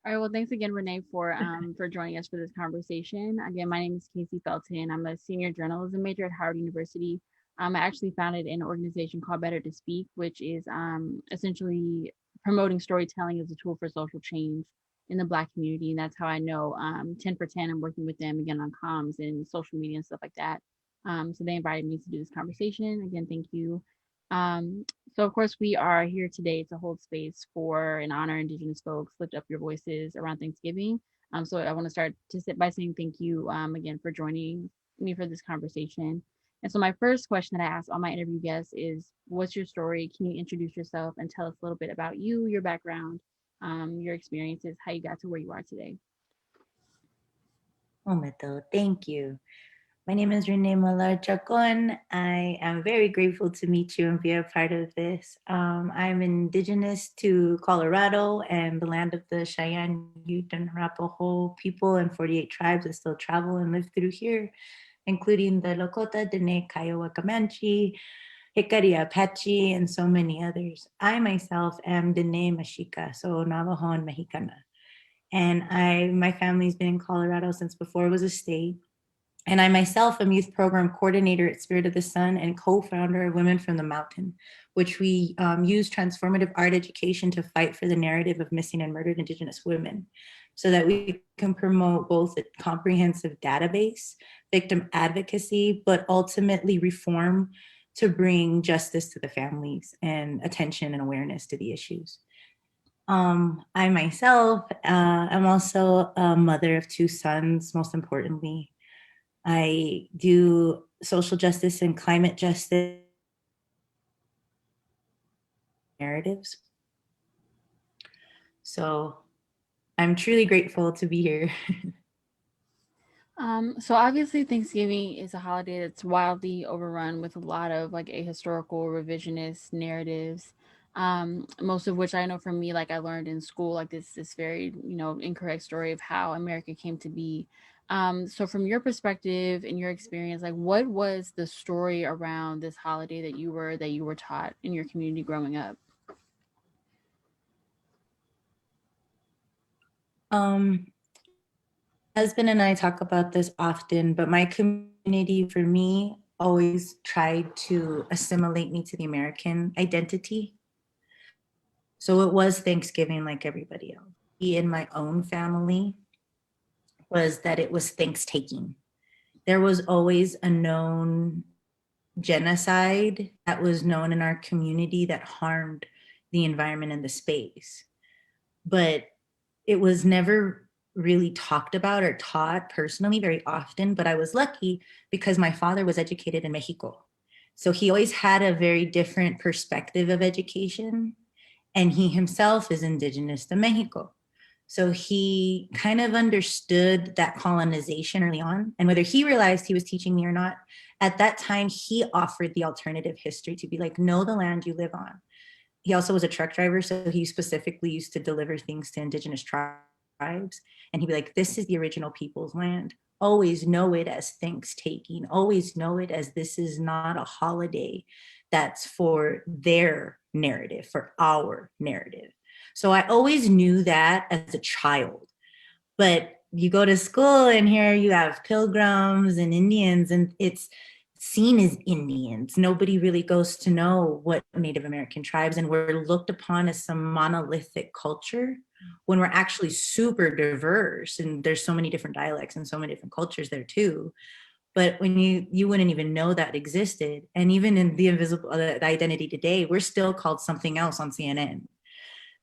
All right. Well, thanks again, Renee, for joining us for this conversation. Again, my name is Casey Felton. I'm a senior journalism major at Howard University. I actually founded an organization called Better to Speak, which is essentially promoting storytelling as a tool for social change in the Black community, and that's how I know 10 for 10. I'm working with them again on comms and social media and stuff like that. So they invited me to do this conversation. Again, thank you. Um, so, of course, we are here today to hold space for and honor Indigenous folks, lift up your voices around Thanksgiving. So, I want to start to sit by saying thank you again for joining me for this conversation. And so, my first question that I ask all my interview guests is, what's your story? Can you introduce yourself and tell us a little bit about you, your background, your experiences, how you got to where you are today? Ometo, thank you. My name is Renee Millard-Chacon. I am very grateful to meet you and be a part of this. I'm indigenous to Colorado and the land of the Cheyenne, Ute, and Arapaho people and 48 tribes that still travel and live through here, including the Lakota, Dene, Kiowa, Comanche, Hickory, Apache, and so many others. I myself am Dene Mexica, so Navajo and Mexicana. And my family's been in Colorado since before it was a state. And I myself am youth program coordinator at Spirit of the Sun and co-founder of Women from the Mountain, which we use transformative art education to fight for the narrative of missing and murdered Indigenous women so that we can promote both a comprehensive database, victim advocacy, but ultimately reform to bring justice to the families and attention and awareness to the issues. I myself am also a mother of two sons, most importantly. I do social justice and climate justice narratives. So I'm truly grateful to be here. So obviously Thanksgiving is a holiday that's wildly overrun with a lot of like ahistorical revisionist narratives. Most of which I know from me, like I learned in school, like this very, incorrect story of how America came to be. So from your perspective and your experience, like what was the story around this holiday that you were taught in your community growing up? Um, Husband and I talk about this often, but my community for me always tried to assimilate me to the American identity. So it was Thanksgiving like everybody else. In my own family was that it was Thanks-taking. There was always a known genocide that was known in our community that harmed the environment and the space. But it was never really talked about or taught personally very often. But I was lucky because my father was educated in Mexico. So he always had a very different perspective of education. And he himself is indigenous to Mexico. So he kind of understood that colonization early on. And whether he realized he was teaching me or not, at that time, he offered the alternative history to be like, know the land you live on. He also was a truck driver. So he specifically used to deliver things to indigenous tribes. And he'd be like, this is the original people's land. Always know it as Thanks-taking. Always know it as this is not a holiday that's for their narrative, for our narrative. So I always knew that as a child. But you go to school and here you have pilgrims and Indians, and it's seen as Indians. Nobody really goes to know what Native American tribes, and we're looked upon as some monolithic culture when we're actually super diverse and there's so many different dialects and so many different cultures there too. But when you wouldn't even know that existed. And even in the invisible the identity today, we're still called something else on CNN.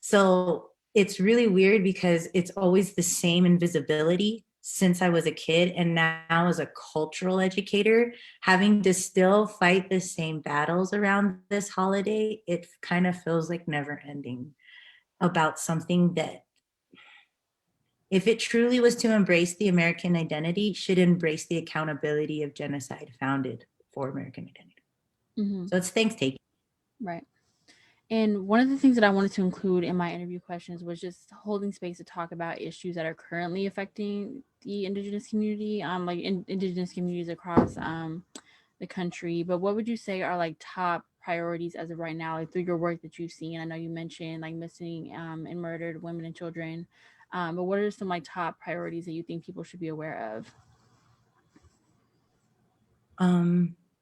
So it's really weird because it's always the same invisibility since I was a kid. And now as a cultural educator, having to still fight the same battles around this holiday, it kind of feels like never ending about something that, if it truly was to embrace the American identity, should embrace the accountability of genocide founded for American identity. Mm-hmm. So it's Thanks-taking. Right. And one of the things that I wanted to include in my interview questions was just holding space to talk about issues that are currently affecting the Indigenous community, Indigenous communities across the country. But what would you say are like top priorities as of right now, like through your work that you've seen? I know you mentioned like missing and murdered women and children. But what are some like top priorities that you think people should be aware of?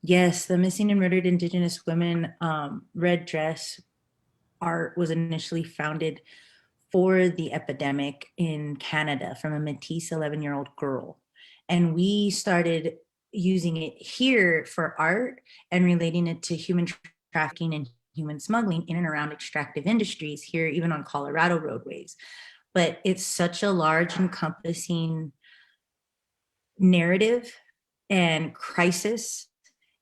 Yes, the Missing and Murdered Indigenous Women red dress art was initially founded for the epidemic in Canada from a Métis 11-year-old girl. And we started using it here for art and relating it to human trafficking and human smuggling in and around extractive industries here, even on Colorado roadways. But it's such a large, encompassing narrative and crisis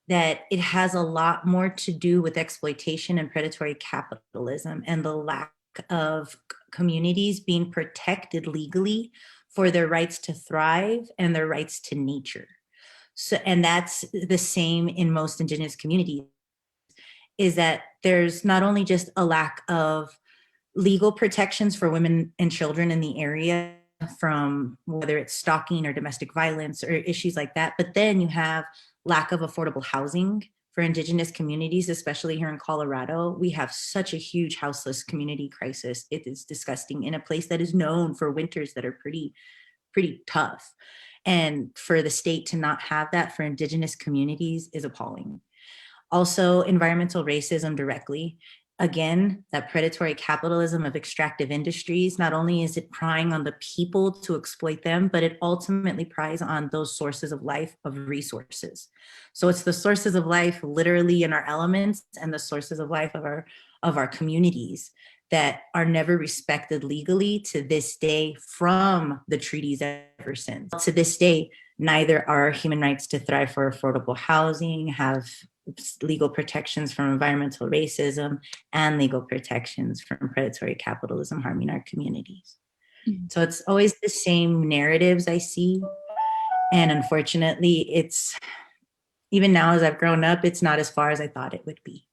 that it has a lot more to do with exploitation and predatory capitalism and the lack of communities being protected legally for their rights to thrive and their rights to nature. So, and that's the same in most Indigenous communities, is that there's not only just a lack of legal protections for women and children in the area from whether it's stalking or domestic violence or issues like that, but then you have lack of affordable housing for Indigenous communities, especially here in Colorado. We have such a huge houseless community crisis. It is disgusting in a place that is known for winters that are pretty tough. And for the state to not have that for Indigenous communities is appalling. Also, environmental racism directly. Again, that predatory capitalism of extractive industries, not only is it prying on the people to exploit them, but it ultimately pries on those sources of life, of resources. So it's the sources of life literally in our elements and the sources of life of our communities that are never respected legally to this day from the treaties ever since. To this day, neither are human rights to thrive for affordable housing, have legal protections from environmental racism, and legal protections from predatory capitalism harming our communities. Mm-hmm. So it's always the same narratives I see. And unfortunately, it's, even now as I've grown up, it's not as far as I thought it would be.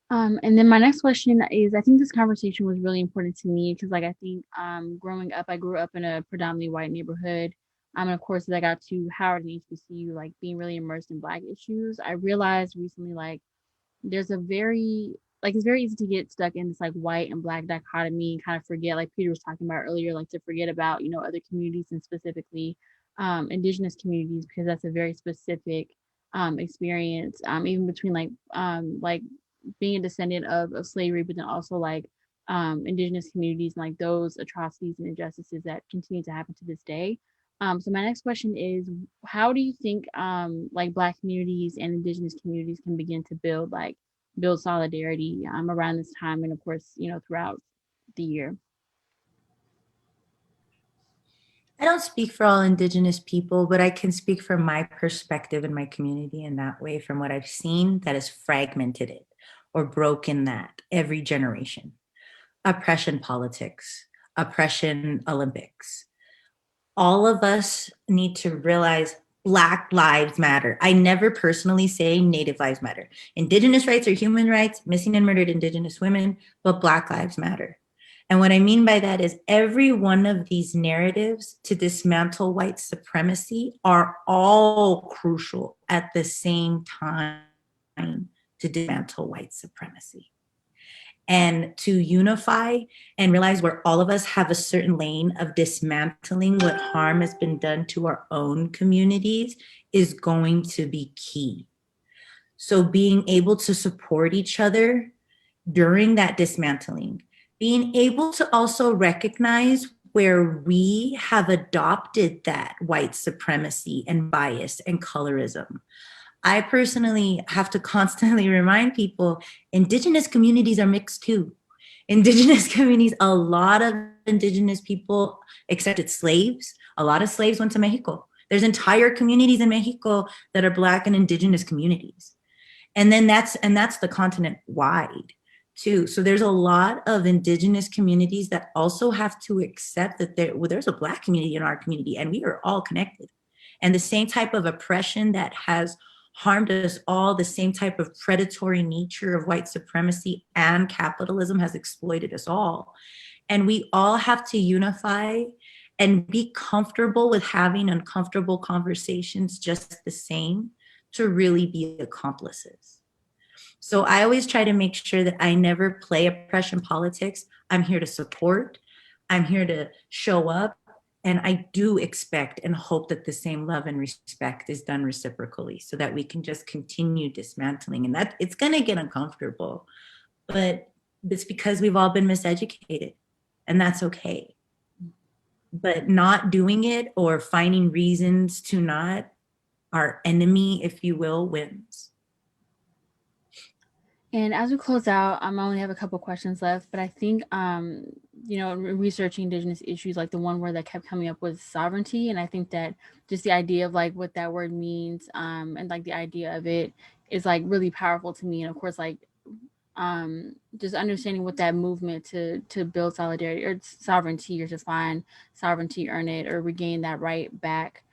And then my next question is, I think this conversation was really important to me because, like, I think growing up, I grew up in a predominantly white neighborhood. And of course, as I got to Howard and HBCU, like being really immersed in Black issues, I realized recently, like, there's a very, like, it's very easy to get stuck in this like white and Black dichotomy and kind of forget, like Peter was talking about earlier, like to forget about, other communities and specifically Indigenous communities, because that's a very specific experience, even between like being a descendant of slavery, but then also like Indigenous communities and like those atrocities and injustices that continue to happen to this day. So my next question is, how do you think like Black communities and Indigenous communities can begin to build solidarity around this time, and of course, throughout the year? I don't speak for all Indigenous people, but I can speak from my perspective in my community in that way, from what I've seen that has fragmented it or broken that every generation. Oppression politics, oppression Olympics. All of us need to realize Black lives matter. I never personally say Native lives matter. Indigenous rights are human rights, missing and murdered Indigenous women, but Black lives matter. And what I mean by that is every one of these narratives to dismantle white supremacy are all crucial at the same time to dismantle white supremacy. And to unify and realize where all of us have a certain lane of dismantling what harm has been done to our own communities is going to be key. So being able to support each other during that dismantling, being able to also recognize where we have adopted that white supremacy and bias and colorism. I personally have to constantly remind people, Indigenous communities are mixed too. Indigenous communities, a lot of Indigenous people accepted slaves. A lot of slaves went to Mexico. There's entire communities in Mexico that are Black and Indigenous communities. And then that's the continent wide too. So there's a lot of Indigenous communities that also have to accept that there's a Black community in our community and we are all connected. And the same type of oppression that has harmed us all, the same type of predatory nature of white supremacy and capitalism has exploited us all. And we all have to unify and be comfortable with having uncomfortable conversations just the same to really be accomplices. So I always try to make sure that I never play oppression politics. I'm here to support. I'm here to show up. And I do expect and hope that the same love and respect is done reciprocally so that we can just continue dismantling. And that it's going to get uncomfortable, but it's because we've all been miseducated, and that's okay. But not doing it or finding reasons to not, our enemy, if you will, wins. And as we close out, I only have a couple questions left, but I think, researching Indigenous issues, like the one word that kept coming up was sovereignty. And I think that just the idea of like what that word means, and like the idea of it is like really powerful to me. And of course, like, just understanding what that movement to build solidarity or sovereignty or to find sovereignty, earn it, or regain that right back,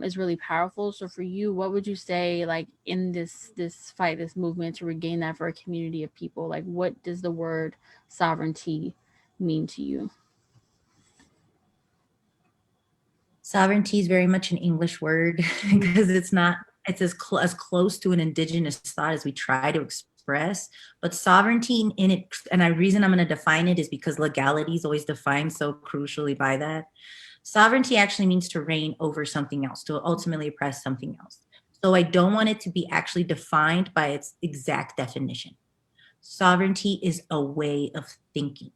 is really powerful. So for you, what would you say, like in this fight, this movement to regain that for a community of people? Like, what does the word sovereignty mean to you? Sovereignty is very much an English word because it's as close to an indigenous thought as we try to express. But sovereignty in it, and the reason I'm going to define it is because legality is always defined so crucially by that. Sovereignty actually means to reign over something else, to ultimately oppress something else. So I don't want it to be actually defined by its exact definition. Sovereignty is a way of thinking.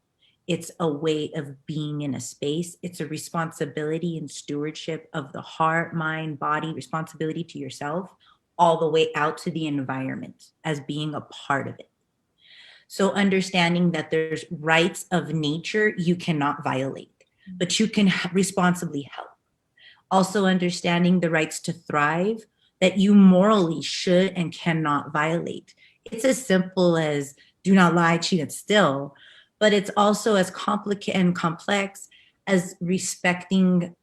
It's a way of being in a space. It's a responsibility and stewardship of the heart, mind, body, responsibility to yourself, all the way out to the environment as being a part of it. So understanding that there's rights of nature you cannot violate, but you can responsibly help. Also understanding the rights to thrive that you morally should and cannot violate. It's as simple as do not lie, cheat, and steal, but it's also as complicated and complex as respecting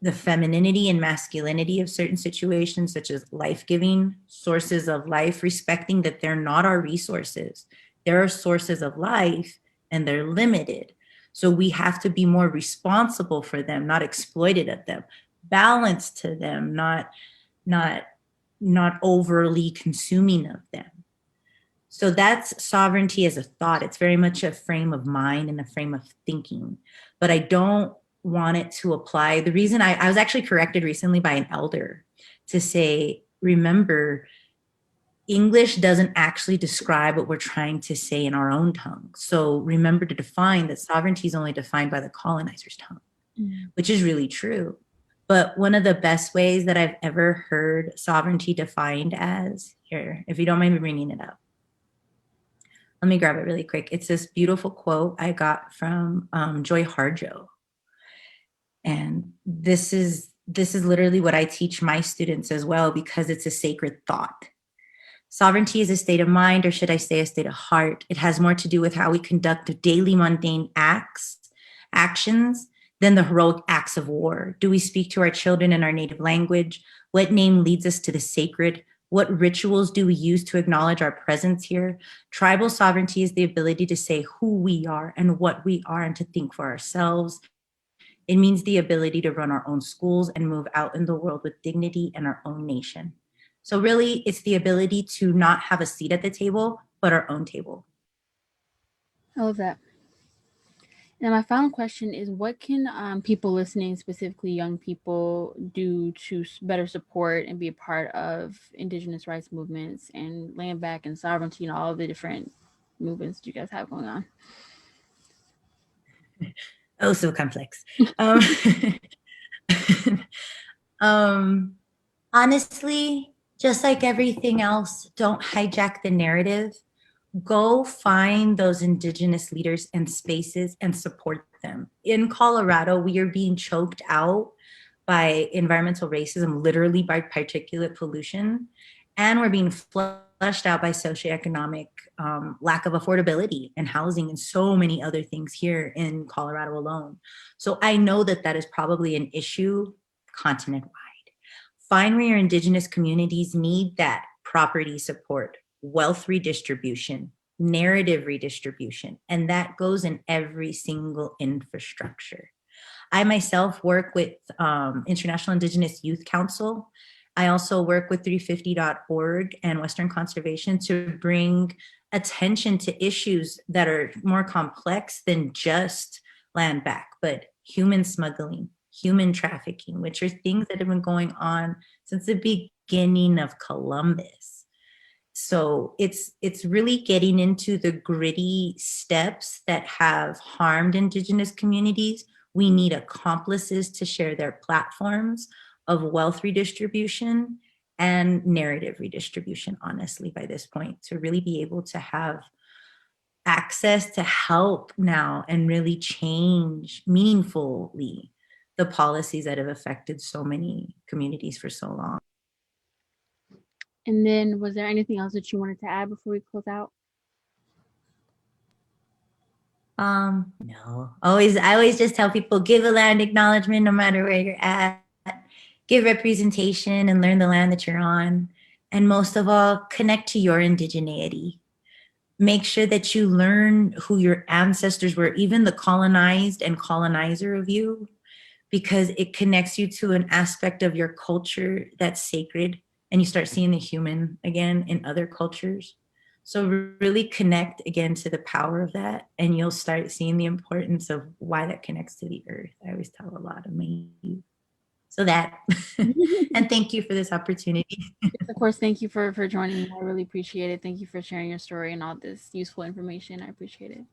the femininity and masculinity of certain situations, such as life-giving sources of life, respecting that they're not our resources. They're sources of life and they're limited. So we have to be more responsible for them, not exploited at them, balanced to them, not overly consuming of them. So that's sovereignty as a thought. It's very much a frame of mind and a frame of thinking, but I don't want it to apply. The reason I was actually corrected recently by an elder to say, remember, English doesn't actually describe what we're trying to say in our own tongue. So remember to define that sovereignty is only defined by the colonizer's tongue, which is really true. But one of the best ways that I've ever heard sovereignty defined as, here, if you don't mind me bringing it up. Let me grab it really quick. It's this beautiful quote I got from Joy Harjo. And this is literally what I teach my students as well, because it's a sacred thought. Sovereignty is a state of mind, or should I say a state of heart. It has more to do with how we conduct daily mundane actions than the heroic acts of war. Do we speak to our children in our native language? What name leads us to the sacred? What rituals do we use to acknowledge our presence here? Tribal sovereignty is the ability to say who we are and what we are and to think for ourselves. It means the ability to run our own schools and move out in the world with dignity and our own nation. So really, it's the ability to not have a seat at the table, but our own table. I love that. Now, my final question is, what can people listening, specifically young people, do to better support and be a part of Indigenous rights movements and land back and sovereignty and all of the different movements you guys have going on? Oh, so complex. Honestly, just like everything else, don't hijack the narrative. Go find those Indigenous leaders and spaces and support them. In Colorado, we are being choked out by environmental racism, literally by particulate pollution, and we're being flushed out by socioeconomic lack of affordability and housing and so many other things here in Colorado alone. So I know that that is probably an issue continent-wide. Find where your Indigenous communities need that property support, wealth redistribution, narrative redistribution, and that goes in every single infrastructure. I myself work with International Indigenous Youth Council. I also work with 350.org and Western Conservation to bring attention to issues that are more complex than just land back, but human smuggling, human trafficking, which are things that have been going on since the beginning of Columbus. So it's really getting into the gritty steps that have harmed Indigenous communities. We need accomplices to share their platforms of wealth redistribution and narrative redistribution, honestly, by this point, to really be able to have access to help now and really change meaningfully the policies that have affected so many communities for so long. And then was there anything else that you wanted to add before we close out? No. I always just tell people give a land acknowledgement no matter where you're at. Give representation and learn the land that you're on. And most of all, connect to your indigeneity. Make sure that you learn who your ancestors were, even the colonized and colonizer of you, because it connects you to an aspect of your culture that's sacred, and you start seeing the human again in other cultures. So really connect again to the power of that, and you'll start seeing the importance of why that connects to the earth. I always tell a lot of my youth. So that, and thank you for this opportunity. Of course, thank you for joining me. I really appreciate it. Thank you for sharing your story and all this useful information. I appreciate it.